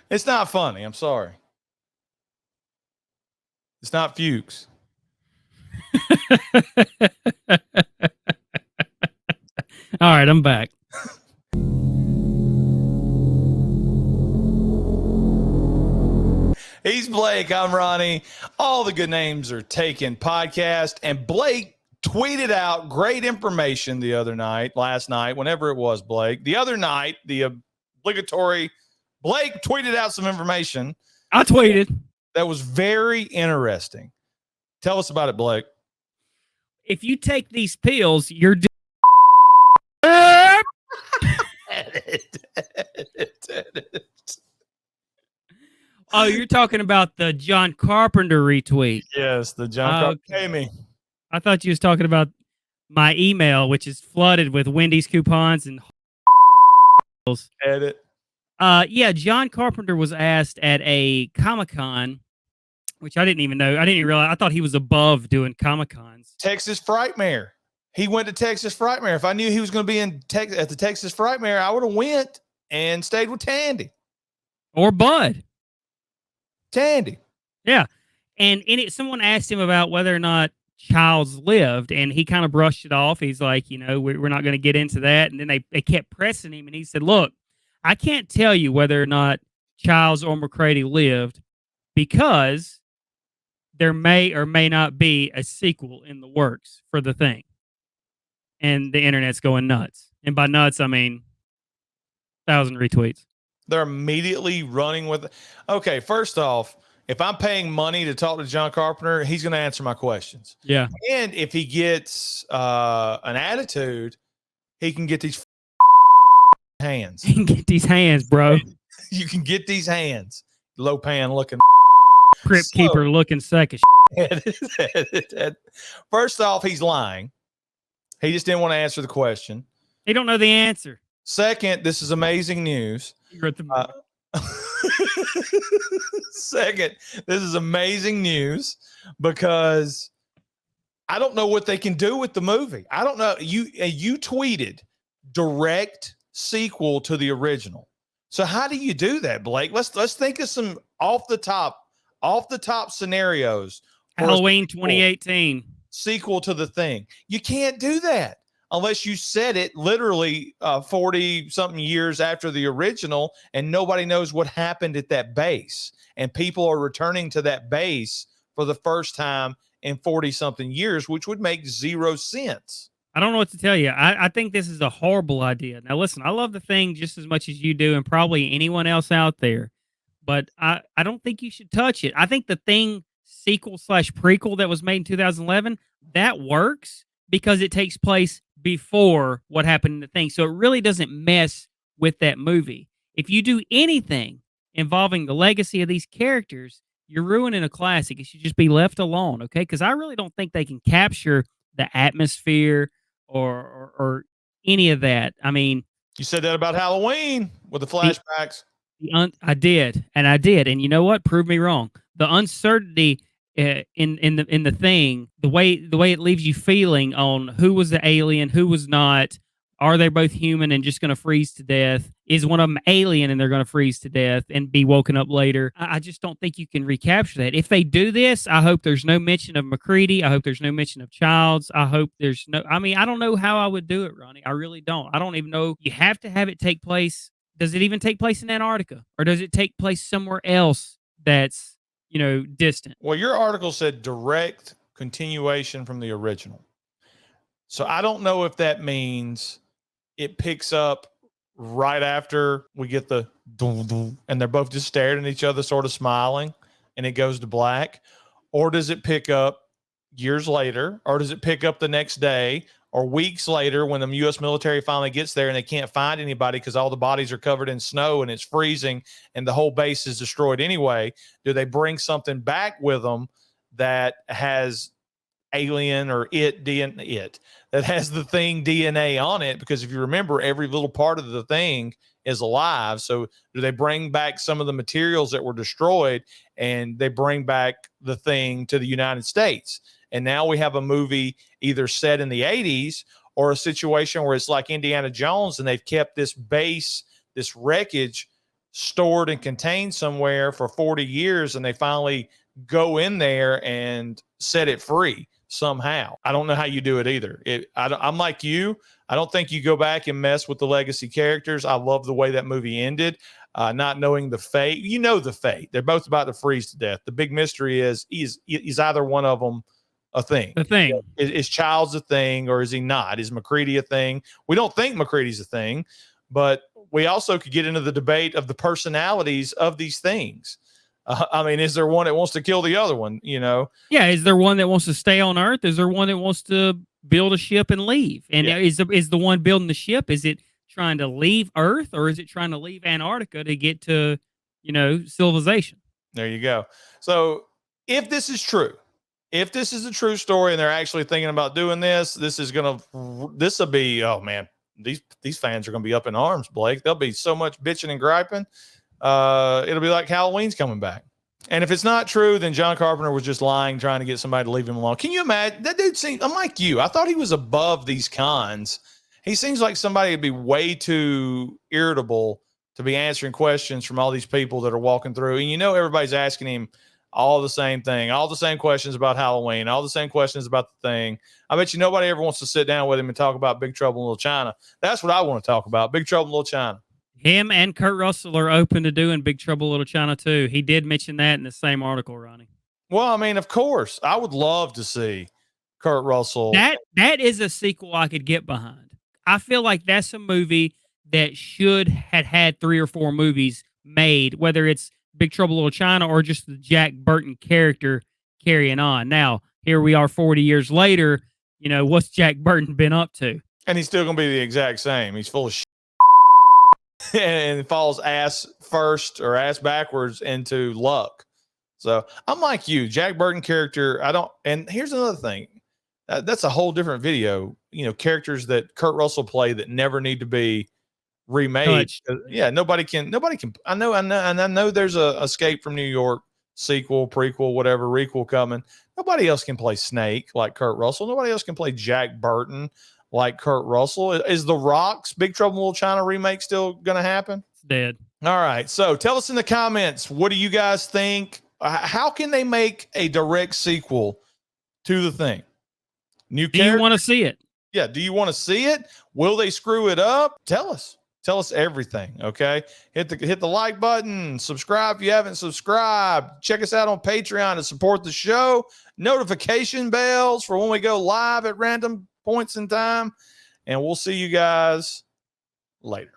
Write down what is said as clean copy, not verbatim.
It's not funny. I'm sorry. It's not Fuchs. All right, I'm back. He's Blake. I'm Ronnie. All the Good Names Are Taken podcast. And Blake tweeted out great information last night, whenever it was, Blake. The other night, the obligatory Blake tweeted out some information. I tweeted. That was very interesting. Tell us about it, Blake. If you take these pills, you're Oh, you're talking about the John Carpenter retweet. Yes, the John Carpenter. Pay me. I thought you was talking about my email, which is flooded with Wendy's coupons and edit. Yeah, John Carpenter was asked at a Comic-Con, which I didn't even know. I didn't even realize. I thought he was above doing Comic-Cons. Texas Frightmare. He went to Texas Frightmare. If I knew he was going to be at the Texas Frightmare, I would have went and stayed with Tandy. Or Bud. Tandy. Yeah. And someone asked him about whether or not Childs lived, and he kind of brushed it off. He's like, we're not going to get into that. And then they kept pressing him, and he said, look, I can't tell you whether or not Childs or McCready lived because there may or may not be a sequel in the works for The Thing. And the internet's going nuts. And by nuts, I mean 1,000 retweets. They're immediately running with it. Okay, first off, if I'm paying money to talk to John Carpenter, he's going to answer my questions. Yeah. And if he gets an attitude, he can get these hands. He can get these hands, bro. You can get these hands. Low pan looking. Crypt keeper looking second. First off, he's lying. He just didn't want to answer the question. He don't know the answer. Second, this is amazing news. Second, this is amazing news because I don't know what they can do with the movie. I don't know. You tweeted direct sequel to the original. So how do you do that, Blake? Let's think of some off the top scenarios. Halloween 2018 sequel to The Thing. You can't do that unless you set it literally 40 something years after the original, and nobody knows what happened at that base, and people are returning to that base for the first time in 40 something years, which would make zero sense. I don't know what to tell you. I think this is a horrible idea. Now, listen, I love The Thing just as much as you do, and probably anyone else out there, but I don't think you should touch it. I think The Thing sequel/prequel that was made in 2011, that works because it takes place before what happened in The Thing. So it really doesn't mess with that movie. If you do anything involving the legacy of these characters, you're ruining a classic. It should just be left alone, okay? Because I really don't think they can capture the atmosphere or any of that. I mean, you said that about Halloween with the flashbacks. I did. And you know what? Prove me wrong. The uncertainty in the Thing, the way it leaves you feeling on who was the alien, who was not, are they both human and just going to freeze to death? Is one of them alien and they're going to freeze to death and be woken up later? I just don't think you can recapture that. If they do this, I hope there's no mention of McCready. I hope there's no mention of Childs. I hope there's no, I mean, I don't know how I would do it, Ronnie. I really don't. I don't even know. You have to have it take place. Does it even take place in Antarctica, or does it take place somewhere else that's, distant? Well, your article said direct continuation from the original. So I don't know if that means it picks up right after we get the dum, dum, and they're both just staring at each other, sort of smiling, and it goes to black. Or does it pick up years later? Or does it pick up the next day or weeks later when the U.S. military finally gets there and they can't find anybody because all the bodies are covered in snow and it's freezing and the whole base is destroyed anyway? Do they bring something back with them that has alien or that has the Thing DNA on it? Because if you remember, every little part of the Thing is alive. So do they bring back some of the materials that were destroyed and they bring back the Thing to the United States? And now we have a movie either set in the 80s or a situation where it's like Indiana Jones and they've kept this base, this wreckage stored and contained somewhere for 40 years, and they finally go in there and set it free somehow. I don't know how you do it either. I'm like you. I don't think you go back and mess with the legacy characters. I love the way that movie ended, not knowing the fate. You know the fate. They're both about to freeze to death. The big mystery is either one of them a thing. The thing. Is Childs a thing or is he not? Is McCready a thing? We don't think McCready's a thing, but we also could get into the debate of the personalities of these things. I mean, is there one that wants to kill the other one? You know? Yeah. Is there one that wants to stay on Earth? Is there one that wants to build a ship and leave? And is the one building the ship, is it trying to leave Earth, or is it trying to leave Antarctica to get to, civilization? There you go. So if this is true, if this is a true story and they're actually thinking about doing this, this will be, oh man, these fans are going to be up in arms, Blake. There'll be so much bitching and griping. It'll be like Halloween's coming back. And if it's not true, then John Carpenter was just lying, trying to get somebody to leave him alone. Can you imagine? That dude seems, I'm like you. I thought he was above these cons. He seems like somebody would be way too irritable to be answering questions from all these people that are walking through. And everybody's asking him all the same thing, all the same questions about Halloween, all the same questions about the thing. I bet you nobody ever wants to sit down with him and talk about Big Trouble in Little China. That's what I want to talk about, Big Trouble in Little China. Him and Kurt Russell are open to doing Big Trouble in Little China too. He did mention that in the same article, Ronnie. Well, I mean, of course, I would love to see Kurt Russell. That is a sequel I could get behind. I feel like that's a movie that should have had 3 or 4 movies made, whether it's Big Trouble in Little China or just the Jack Burton character carrying on. Now, here we are 40 years later. What's Jack Burton been up to? And he's still going to be the exact same. He's full of shit. And falls ass first or ass backwards into luck. So I'm like you, Jack Burton character. And here's another thing. That's a whole different video. Characters that Kurt Russell played that never need to be remade. Yeah, nobody can. I know there's a Escape from New York sequel, prequel, whatever, requel coming. Nobody else can play Snake like Kurt Russell. Nobody else can play Jack Burton like Kurt Russell. Is The Rock's Big Trouble in Little China remake still going to happen? It's dead. All right. So tell us in the comments, what do you guys think? How can they make a direct sequel to The Thing? Do you want to see it? Yeah. Do you want to see it? Will they screw it up? Tell us. Tell us everything. Okay. Hit the like button. Subscribe if you haven't subscribed. Check us out on Patreon to support the show. Notification bells for when we go live at random points in time. And we'll see you guys later.